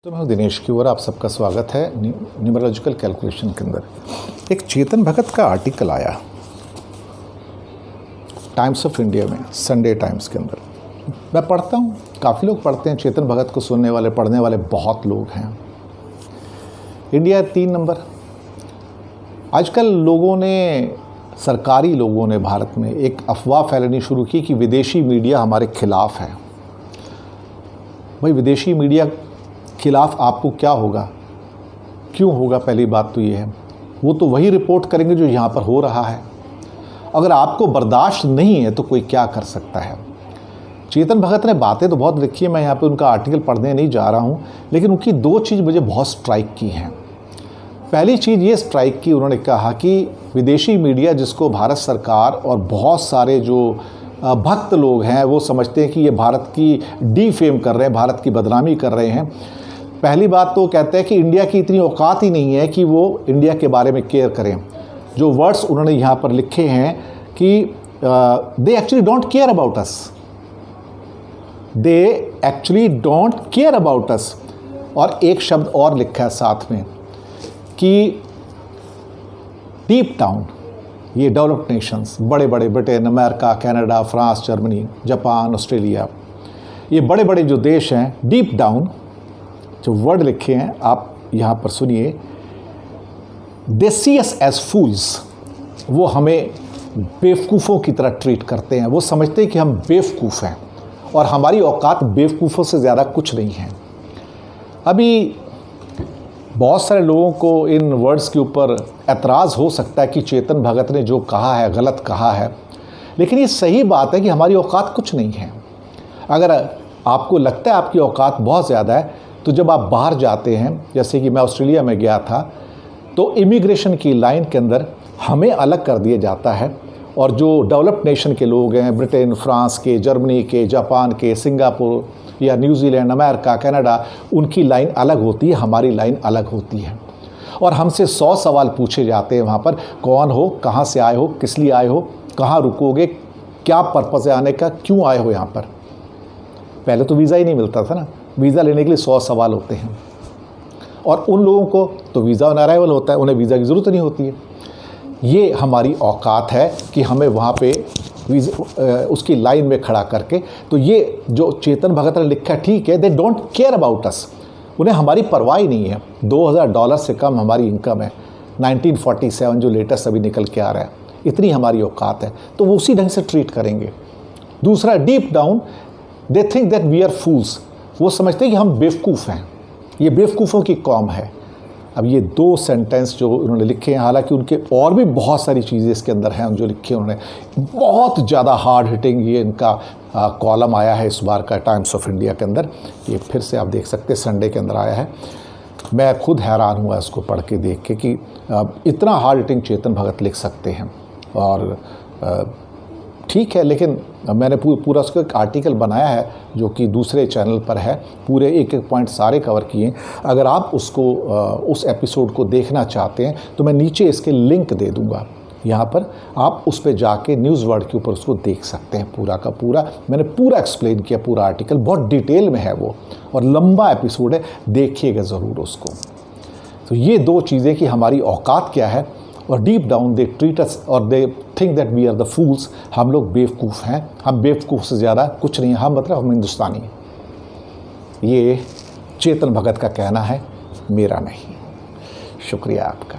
तो मैं हूं दिनेश की और आप सबका स्वागत है न्यूमरोलॉजिकल कैलकुलेशन के अंदर। एक चेतन भगत का आर्टिकल आया टाइम्स ऑफ इंडिया में, संडे टाइम्स के अंदर। मैं पढ़ता हूं, काफ़ी लोग पढ़ते हैं। चेतन भगत को सुनने वाले, पढ़ने वाले बहुत लोग हैं। India 3 number. आजकल लोगों ने, सरकारी लोगों ने भारत में एक अफवाह फैलानी शुरू की कि विदेशी मीडिया हमारे खिलाफ है। भाई, विदेशी मीडिया खिलाफ आपको क्या होगा, क्यों होगा? पहली बात तो ये है, वो तो वही रिपोर्ट करेंगे जो यहाँ पर हो रहा है। अगर आपको बर्दाश्त नहीं है तो कोई क्या कर सकता है। चेतन भगत ने बातें तो बहुत लिखी है, मैं यहाँ पे उनका आर्टिकल पढ़ने नहीं जा रहा हूँ, लेकिन उनकी 2 चीज़ मुझे बहुत स्ट्राइक की हैं। पहली चीज़ ये स्ट्राइक की, उन्होंने कहा कि विदेशी मीडिया, जिसको भारत सरकार और बहुत सारे जो भक्त लोग हैं वो समझते हैं कि ये भारत की डीफेम कर रहे हैं, भारत की बदनामी कर रहे हैं। पहली बात तो कहते हैं कि इंडिया की इतनी औकात ही नहीं है कि वो इंडिया के बारे में केयर करें। जो वर्ड्स उन्होंने यहाँ पर लिखे हैं कि they actually don't care about us, they actually don't care about us. और एक शब्द और लिखा है साथ में कि डीप डाउन ये डेवलप्ड नेशंस, बड़े बड़े Britain, America, Canada, France, Germany, Japan, Australia, ये बड़े बड़े जो देश हैं, डीप डाउन जो वर्ड लिखे हैं आप यहाँ पर सुनिए, दे सी अस एज फूल्स। वो हमें बेवकूफ़ों की तरह ट्रीट करते हैं। वो समझते हैं कि हम बेवकूफ़ हैं और हमारी औकात बेवकूफ़ों से ज़्यादा कुछ नहीं है। अभी बहुत सारे लोगों को इन वर्ड्स के ऊपर एतराज़ हो सकता है कि चेतन भगत ने जो कहा है गलत कहा है, लेकिन ये सही बात है कि हमारी औकात कुछ नहीं है। अगर आपको लगता है आपकी औकात बहुत ज़्यादा है, तो जब आप बाहर जाते हैं, जैसे कि मैं ऑस्ट्रेलिया में गया था, तो इमिग्रेशन की लाइन के अंदर हमें अलग कर दिया जाता है और जो डेवलप्ड नेशन के लोग हैं, ब्रिटेन, फ्रांस के, जर्मनी के, जापान के, सिंगापुर या न्यूजीलैंड, अमेरिका, कनाडा, उनकी लाइन अलग होती है, हमारी लाइन अलग होती है। और हमसे 100 सवाल पूछे जाते हैं वहाँ पर, कौन हो, कहाँ से आए हो, किस लिए आए हो, कहाँ रुकोगे, क्या पर्पज़ है आने का, क्यों आए हो यहाँ पर। पहले तो वीज़ा ही नहीं मिलता था ना, वीज़ा लेने के लिए 100 सवाल होते हैं। और उन लोगों को तो वीज़ा ऑन अराइवल होता है, उन्हें वीज़ा की ज़रूरत नहीं होती है। ये हमारी औकात है कि हमें वहाँ पे उसकी लाइन में खड़ा करके। तो ये जो चेतन भगत ने लिखा, ठीक है, they don't care about us, उन्हें हमारी परवाह ही नहीं है। $2000 से कम हमारी इनकम है, 1947 जो लेटेस्ट अभी निकल के आ रहा है, इतनी हमारी औकात है, तो वो उसी ढंग से ट्रीट करेंगे। दूसरा, deep down they think that we are fools, वो समझते हैं कि हम बेवकूफ़ हैं, ये बेवकूफ़ों की कौम है। अब ये 2 सेंटेंस जो उन्होंने लिखे हैं, हालांकि उनके और भी बहुत सारी चीज़ें इसके अंदर हैं जो लिखे उन्होंने, बहुत ज़्यादा हार्ड हिटिंग ये इनका कॉलम आया है इस बार का टाइम्स ऑफ इंडिया के अंदर। ये फिर से आप देख सकते हैं, संडे के अंदर आया है। मैं खुद हैरान हुआ इसको पढ़ के देख के कि इतना हार्ड हिटिंग चेतन भगत लिख सकते हैं। और ठीक है, लेकिन मैंने पूरा उसका एक आर्टिकल बनाया है जो कि दूसरे चैनल पर है, पूरे एक पॉइंट सारे कवर किए। अगर आप उसको उस एपिसोड को देखना चाहते हैं तो मैं नीचे इसके लिंक दे दूंगा, यहाँ पर आप उस पर जाके न्यूज़ वर्ड के ऊपर उसको देख सकते हैं। पूरा का पूरा मैंने पूरा एक्सप्लेन किया, पूरा आर्टिकल बहुत डिटेल में है वो, और लंबा एपिसोड है, देखिएगा ज़रूर उसको। तो ये 2 चीज़ें कि हमारी औकात क्या है, और deep down they treat us और they think that we are the fools, हम लोग बेवकूफ़ हैं, हम बेवकूफ़ से ज़्यादा कुछ नहीं, हम मतलब हम हिंदुस्तानी। ये चेतन भगत का कहना है, मेरा नहीं। शुक्रिया आपका।